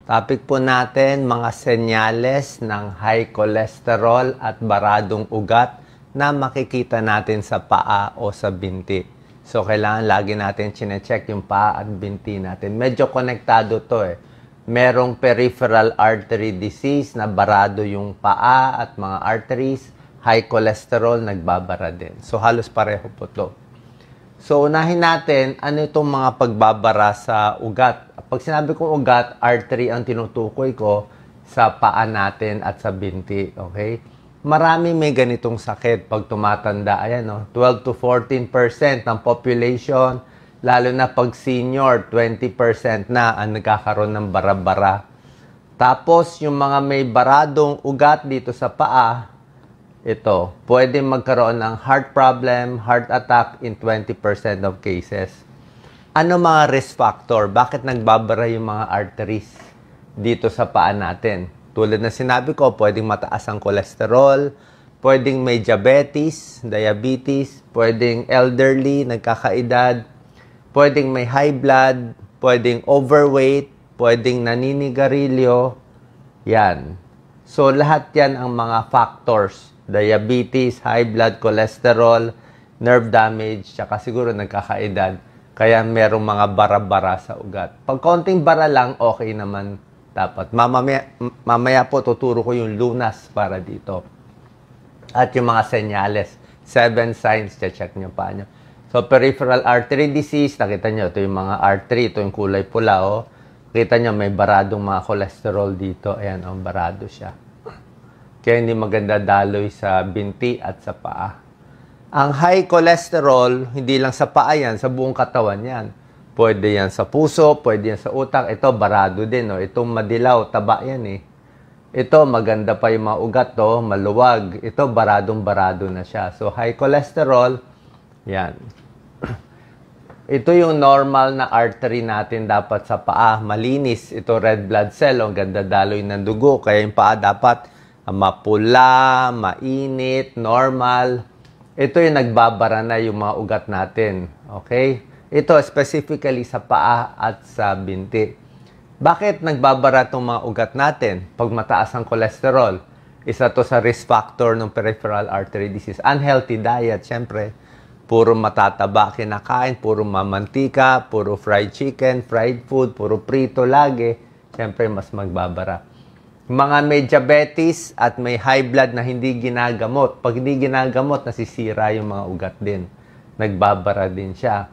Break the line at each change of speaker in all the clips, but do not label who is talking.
Topic po natin, mga senyales ng high cholesterol at baradong ugat na makikita natin sa paa o sa binti. So, kailangan lagi natin chinecheck yung paa at binti natin. Medyo konektado to eh. Merong peripheral artery disease na barado yung paa at mga arteries. High cholesterol, nagbabara din. So, halos pareho po to. So, unahin natin, ano itong mga pagbabara sa ugat. Pag sinabi kong ugat, artery ang tinutukoy ko sa paa natin at sa binti. Okay? Marami may ganitong sakit pag tumatanda. Ayan, no? 12 to 14% ng population, lalo na pag senior, 20% na ang nagkakaroon ng bara-bara. Tapos, yung mga may baradong ugat dito sa paa, ito, pwede magkaroon ng heart problem, heart attack in 20% of cases. Ano mga risk factor? Bakit nagbabara yung mga arteries dito sa paa natin? Tulad na sinabi ko, pwedeng mataas ang cholesterol, pwedeng may diabetes, pwedeng elderly, nagkakaedad, pwedeng may high blood, pwedeng overweight, pwedeng naninigarilyo. Yan. So, lahat yan ang mga factors. Diabetes, high blood, cholesterol, nerve damage, tsaka siguro nagkakaedad. Kaya merong mga bara-bara sa ugat. Pag konting bara lang, okay naman dapat. Mamaya po tuturo ko yung lunas para dito. At yung mga senyales. 7 signs, check nyo pa nyo. So, peripheral artery disease, nakita nyo, ito yung mga artery, ito yung kulay pula, oh. Kita nyo, may baradong mga cholesterol dito. Ayan, ang barado siya. Kaya hindi maganda daloy sa binti at sa paa. Ang high cholesterol, hindi lang sa paa yan, sa buong katawan yan. Pwede yan sa puso, pwede yan sa utak. Ito, barado din. No? Itong madilaw, taba yan eh. Ito, maganda pa yung mga ugat to, maluwag. Ito, baradong-barado na siya. So, high cholesterol, yan. Ito yung normal na artery natin dapat sa paa. Malinis. Ito, red blood cell. Ang ganda daloy ng dugo. Kaya yung paa dapat mapula, mainit, normal. Ito yung nagbabara na yung mga ugat natin. Okay? Ito specifically sa paa at sa binti. Bakit nagbabara itong mga ugat natin pag mataas ang cholesterol? Isa to sa risk factor ng peripheral artery disease. Unhealthy diet, syempre. Puro matataba kinakain, puro mamantika, puro fried chicken, fried food, puro prito lagi. Syempre, mas magbabara. Mga may diabetes at may high blood na hindi ginagamot. Pag hindi ginagamot, nasisira yung mga ugat din. Nagbabara din siya.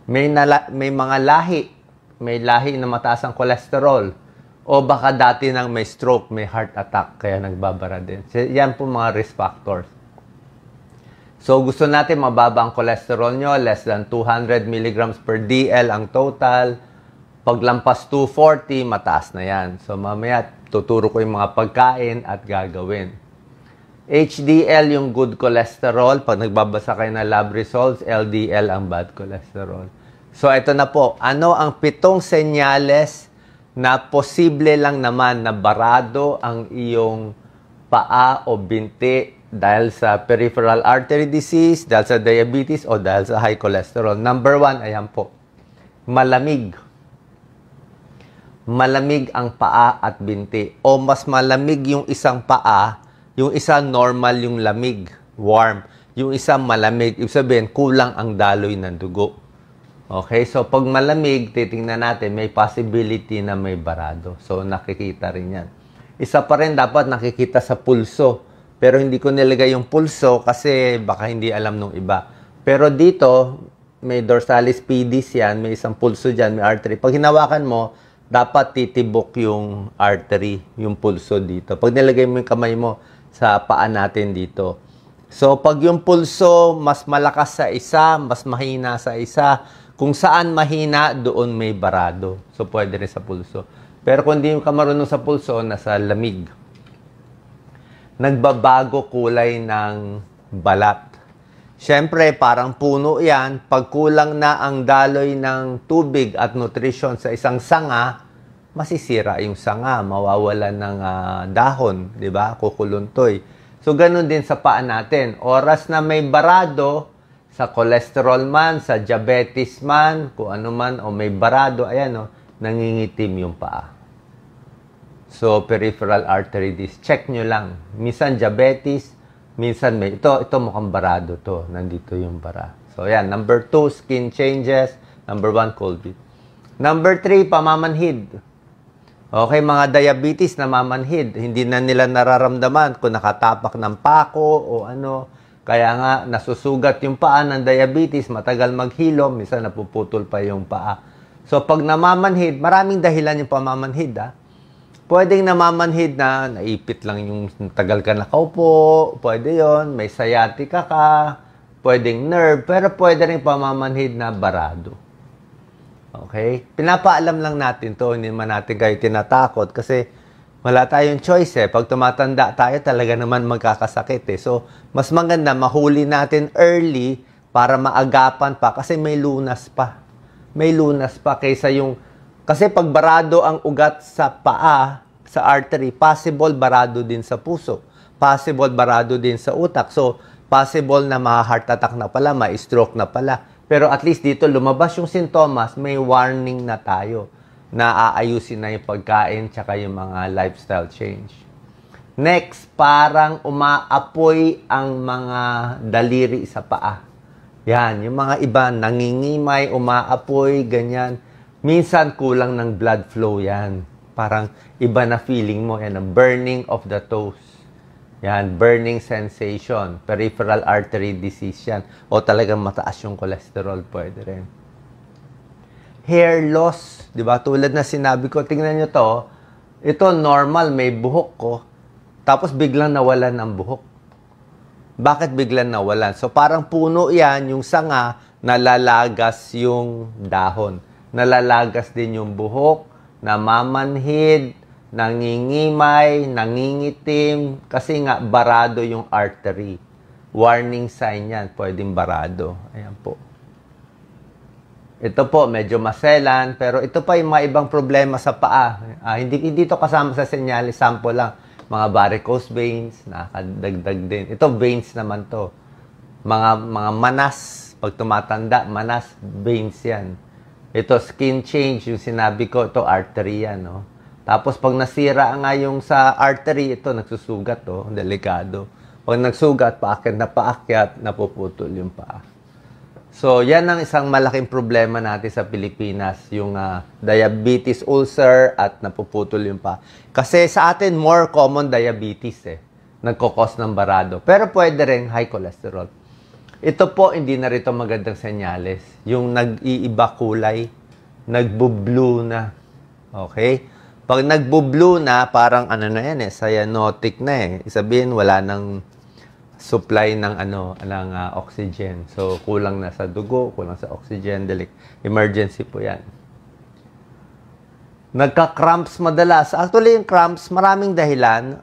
May mga lahi. May lahi na mataas ang cholesterol. O baka dati nang may stroke, may heart attack, kaya nagbabara din. Yan po mga risk factors. So, gusto natin mababa ang cholesterol nyo, less than 200 mg per DL ang total. Paglampas 240, mataas na yan. So, mamaya, tuturo ko yung mga pagkain at gagawin. HDL yung good cholesterol. Pag nagbabasa kayo ng lab results, LDL ang bad cholesterol. So, ito na po. Ano ang 7 senyales na posible lang naman na barado ang iyong paa o binti dahil sa peripheral artery disease, dahil sa diabetes, o dahil sa high cholesterol? Number 1, ayan po. Malamig. Malamig ang paa at binti. O mas malamig yung isang paa, yung isa normal yung lamig, warm. Yung isa malamig, ibig sabihin, kulang ang daloy ng dugo. Okay, so pag malamig, titingnan natin, may possibility na may barado. So, nakikita rin yan. Isa pa rin, dapat nakikita sa pulso. Pero hindi ko nilagay yung pulso kasi baka hindi alam nung iba. Pero dito, may dorsalis pedis yan, may isang pulso dyan, may artery. Pag hinawakan mo, dapat titibok yung artery, yung pulso dito. Pag nilagay mo yung kamay mo sa paa natin dito. So, pag yung pulso mas malakas sa isa, mas mahina sa isa, kung saan mahina, doon may barado. So, pwede rin sa pulso. Pero kung hindi ka marunong sa pulso, nasa lamig. Nagbabago kulay ng balat. Siyempre, parang puno yan. Pag kulang na ang daloy ng tubig at nutrition sa isang sanga, masisira yung sanga, mawawalan ng dahon, di ba? Kukuluntoy. So, ganun din sa paa natin. Oras na may barado, sa cholesterol man, sa diabetes man, kung ano man, o may barado, ayan, nangingitim yung paa. So, peripheral artery disease. Check nyo lang. Minsan diabetes, minsan may, ito mukhang barado to. Nandito yung bara. So, yan. Number 2, skin changes. Number 1, cold feet. Number 3, pamamanhid. Okay, mga diabetes na mamanhid. Hindi na nila nararamdaman kung nakatapak ng pako o ano. Kaya nga, nasusugat yung paa ng diabetes, matagal maghilom, minsan napuputol pa yung paa. So, pag namamanhid, maraming dahilan yung pamamanhid, Pwedeng namamanhid na naipit lang yung tagal ka nakaupo, pwede yon, may sciatica ka, pwedeng nerve, pero pwede rin pamamanhid na barado. Okay? Pinapaalam lang natin to, hindi man natin kayo tinatakot kasi wala tayong choice Pag tumatanda tayo, talaga naman magkakasakit So, mas maganda mahuli natin early para maagapan pa kasi may lunas pa. May lunas pa kaysa yung kasi pag barado ang ugat sa paa, sa artery, possible barado din sa puso. Possible barado din sa utak. So, possible na ma-heart attack na pala, ma-stroke na pala. Pero at least dito lumabas yung sintomas, may warning na tayo na aayusin na yung pagkain tsaka yung mga lifestyle change. Next, parang umaapoy ang mga daliri sa paa. Yan, yung mga iba nangingimay, umaapoy, ganyan. Minsan kulang ng blood flow yan. Parang iba na feeling mo. Yan, ang burning of the toes. Yan, burning sensation. Peripheral artery disease yan. O talagang mataas yung cholesterol, pwede rin. Hair loss. Diba? Tulad na sinabi ko, tingnan nyo to. Ito normal, may buhok ko. Tapos biglang nawalan ng buhok. Bakit biglang nawalan? So parang puno yan, yung sanga, nalalagas yung dahon. Nalalagas din yung buhok, namamanhid, nangingimay, nangingitim, kasi nga barado yung artery. Warning sign yan, pwedeng barado. Ayan po. Ito po, medyo maselan, pero ito pa yung mga ibang problema sa paa. Hindi ito kasama sa senyales, sample lang. Mga varicose veins, nakakadagdag din. Ito, veins naman to. Mga manas, pag tumatanda, manas, veins yan. Ito, skin change, yung sinabi ko, ito, artery yan, Tapos, pag nasira nga yung sa artery, ito, nagsusugat, delikado. Pag nagsugat, paakyat, napuputol yung paa. So, yan ang isang malaking problema natin sa Pilipinas, yung diabetes ulcer at napuputol yung paa. Kasi sa atin, more common diabetes, nagkukos ng barado. Pero pwede rin high cholesterol. Ito po, hindi na rito magandang senyales. Yung nag-iiba kulay, nagbo-blue na. Okay? Pag nagbo-blue na, parang ano na yan cyanotic na Sabihin, wala nang supply ng oxygen. So, kulang na sa dugo, kulang sa oxygen. Emergency po yan. Nagka-cramps madalas. Actually, yung cramps, maraming dahilan.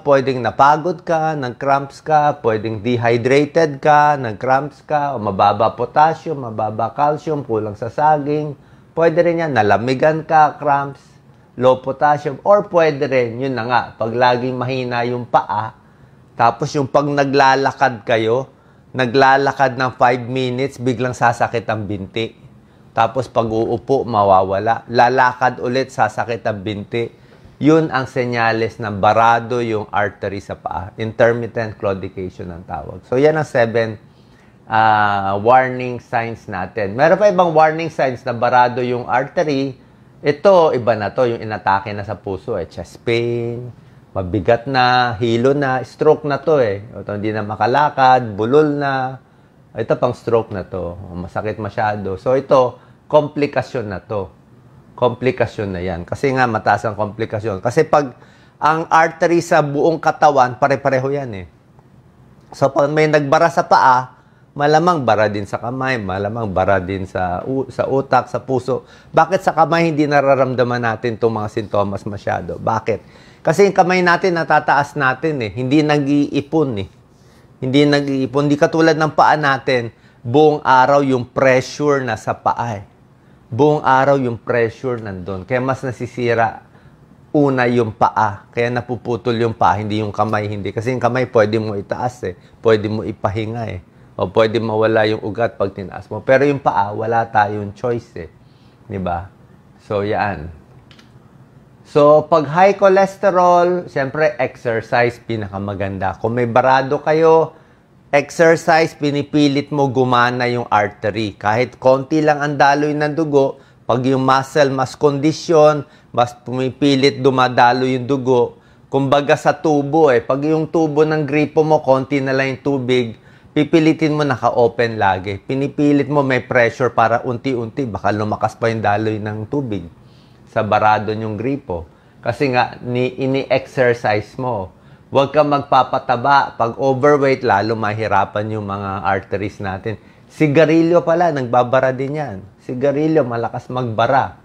Pwedeng napagod ka, nag-cramps ka, pwedeng dehydrated ka, nag-cramps ka, o mababa potassium, mababa calcium, kulang sa saging. Pwede rin yan, nalamigan ka, cramps, low potassium, or pwede rin, yun na nga, pag laging mahina yung paa, tapos yung pag naglalakad kayo, naglalakad ng 5 minutes, biglang sasakit ang binti. Tapos pag uupo, mawawala. Lalakad ulit, sasakit ang binti. Yun ang senyales na barado yung artery sa paa. Intermittent claudication ang tawag. So yan ang 7 warning signs natin. Meron pa ibang warning signs na barado yung artery. Ito, iba na to. Yung inatake na sa puso. Chest pain, mabigat na, hilo na, stroke na to Ito, hindi na makalakad, bulol na. Ito pang stroke na to. Masakit masyado. So ito, komplikasyon na to. Komplikasyon na yan. Kasi nga, mataas ang komplikasyon. Kasi pag ang artery sa buong katawan, pare-pareho yan So, pag may nagbara sa paa, malamang bara din sa kamay, malamang bara din sa utak, sa puso. Bakit sa kamay hindi nararamdaman natin itong mga sintomas masyado? Bakit? Kasi yung kamay natin, natataas natin Hindi nag-iipon Hindi nag-iipon. Hindi katulad ng paa natin, buong araw yung pressure na sa paa Buong araw yung pressure nandun. Kaya mas nasisira una yung paa. Kaya napuputol yung paa, hindi yung kamay. Hindi. Kasi yung kamay pwede mo itaas Pwede mo ipahinga O pwede mawala yung ugat pag tinaas mo. Pero yung paa, wala tayong choice Diba? So, yan. So, pag high cholesterol, siyempre, exercise, pinakamaganda. Kung may barado kayo, exercise, pinipilit mo gumana yung artery. Kahit konti lang ang daloy ng dugo, pag yung muscle mas kondisyon, mas pumipilit dumadalo yung dugo. Kumbaga sa tubo pag yung tubo ng gripo mo, konti na lang yung tubig, pipilitin mo naka-open lagi. Pinipilit mo may pressure para unti-unti, baka lumakas pa yung daloy ng tubig sa barado yung gripo. Kasi nga, ini-exercise mo. Huwag ka magpapataba. Pag overweight, lalo mahirapan yung mga arteries natin. Sigarilyo pala, nagbabara din yan. Sigarilyo, malakas magbara.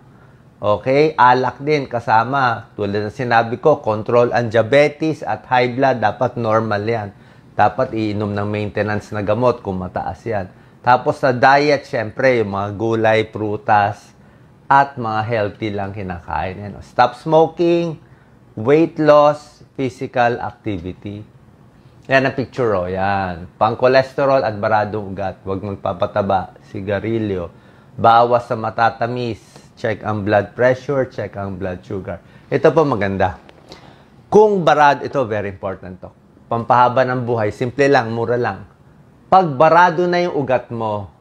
Okay? Alak din, kasama. Tulad ng sinabi ko, control ang diabetes at high blood, dapat normal yan. Dapat iinom ng maintenance na gamot kung mataas yan. Tapos sa diet, syempre, yung mga gulay, prutas, at mga healthy lang kinakain. Yan. Stop smoking, weight loss, physical activity. Yan ang picture, yan. Pang-cholesterol at baradong ugat. Huwag magpapataba. Sigarilyo. Bawas sa matatamis. Check ang blood pressure, check ang blood sugar. Ito po maganda. Kung barado, ito very important to. Pampahaba ng buhay, simple lang, mura lang. Pag barado na yung ugat mo,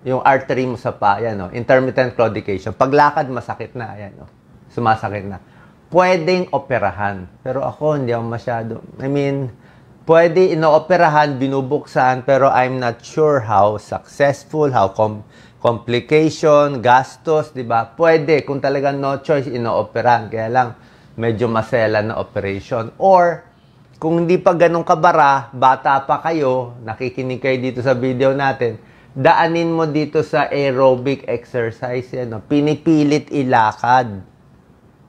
yung artery mo sa paa, intermittent claudication. Paglakad, masakit na, sumasakit na. Pwedeng operahan. Pero ako, hindi ako masyado. Pwede inooperahan, binubuksan, pero I'm not sure how successful, how complication, gastos, di ba? Pwede, kung talagang no choice, inooperahan. Kaya lang, medyo masela na operation. Or, kung hindi pa ganun kabara, bata pa kayo, nakikinig kayo dito sa video natin, daanin mo dito sa aerobic exercise. Pinipilit ilakad.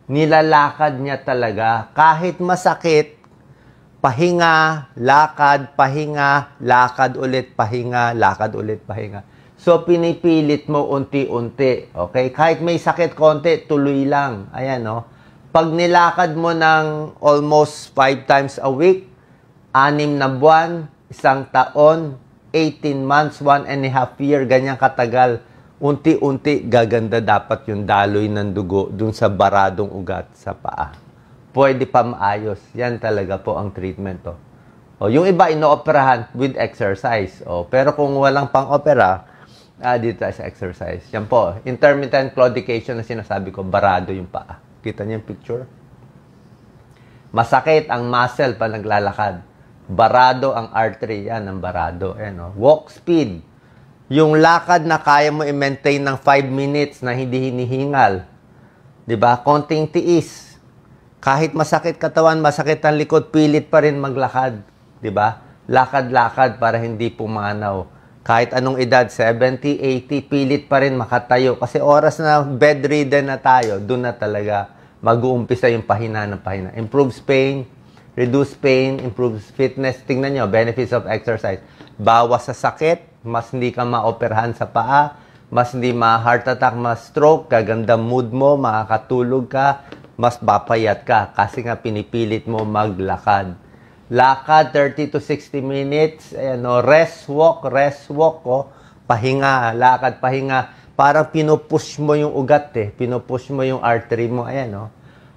Nilalakad niya talaga. Kahit masakit, pahinga, lakad, pahinga, lakad ulit, pahinga, lakad ulit, pahinga. So, pinipilit mo unti-unti. Okay? Kahit may sakit konti, tuloy lang. Ayan, Pag nilakad mo ng almost 5 times a week, 6 na buwan, 1 taon, 18 months, 1.5 year, ganyan katagal, unti-unti gaganda dapat yung daloy ng dugo dun sa baradong ugat sa paa. Pwede pa maayos. Yan talaga po ang treatment. Yung iba, inooperahan with exercise. Pero kung walang pang-opera, dito tayo sa exercise. Yan po, intermittent claudication na sinasabi ko, barado yung paa. Kita niyo yung picture? Masakit ang muscle pa naglalakad. Barado ang artery. Yan ang barado. Ayan, walk speed. Yung lakad na kaya mo i-maintain ng 5 minutes na hindi hinihingal. Diba? Konting tiis. Kahit masakit katawan, masakit ang likod, pilit pa rin maglakad. Diba? Lakad-lakad para hindi pumanaw. Kahit anong edad, 70, 80, pilit pa rin makatayo. Kasi oras na bedridden na tayo, doon na talaga mag-uumpisa yung pahina ng pahina. Improves pain, reduce pain, improves fitness. Tingnan nyo, benefits of exercise. Bawas sa sakit, mas hindi ka maoperahan sa paa, mas hindi ma-heart attack, mas stroke, gaganda mood mo, makakatulog ka, mas papayat ka kasi nga pinipilit mo maglakad. Lakad, 30 to 60 minutes, rest walk, pahinga, lakad, pahinga. Parang pinupush mo yung ugat pinupush mo yung artery mo,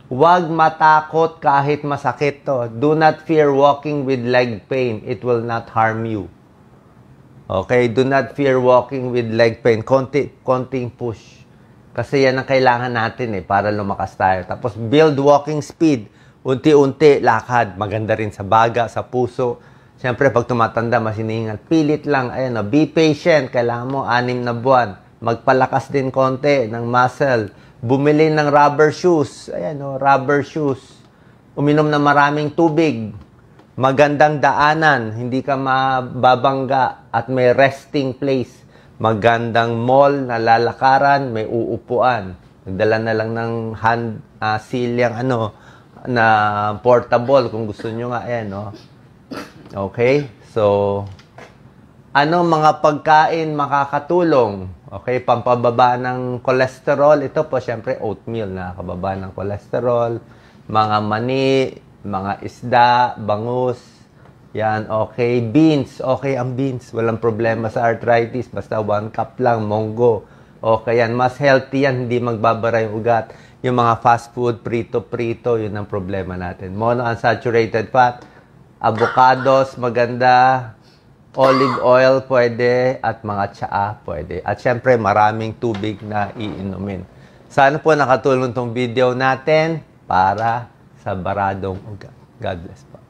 Huwag matakot kahit masakit to. Do not fear walking with leg pain. It will not harm you. Okay? Do not fear walking with leg pain. Konting push. Kasi yan ang kailangan natin para lumakas tayo. Tapos build walking speed. Unti-unti, lakad. Maganda rin sa baga, sa puso. Siyempre, pag tumatanda, mas hinihingal. Pilit lang. Be patient. Kailangan mo 6 na buwan. Magpalakas din konti ng muscle. Bumili ng rubber shoes. Rubber shoes. Uminom na maraming tubig. Magandang daanan. Hindi ka mababangga. At may resting place. Magandang mall na lalakaran. May uupuan. Nagdala na lang ng hand silyang na portable kung gusto nyo nga. Okay? So, mga pagkain makakatulong? Okay, pampababa ng cholesterol. Ito po, syempre, oatmeal, nakakababa ng cholesterol. Mga mani, mga isda, bangus. Yan, okay. Beans, okay ang beans. Walang problema sa arthritis. Basta 1 cup lang, monggo. Okay yan, mas healthy yan, hindi magbabara yung ugat. Yung mga fast food, prito-prito, yun ang problema natin. Monounsaturated fat, avocados, maganda, olive oil pwede, at mga tsaa pwede. At syempre, maraming tubig na iinumin. Sana po nakatulong tong video natin para sa baradong ugat. God bless po.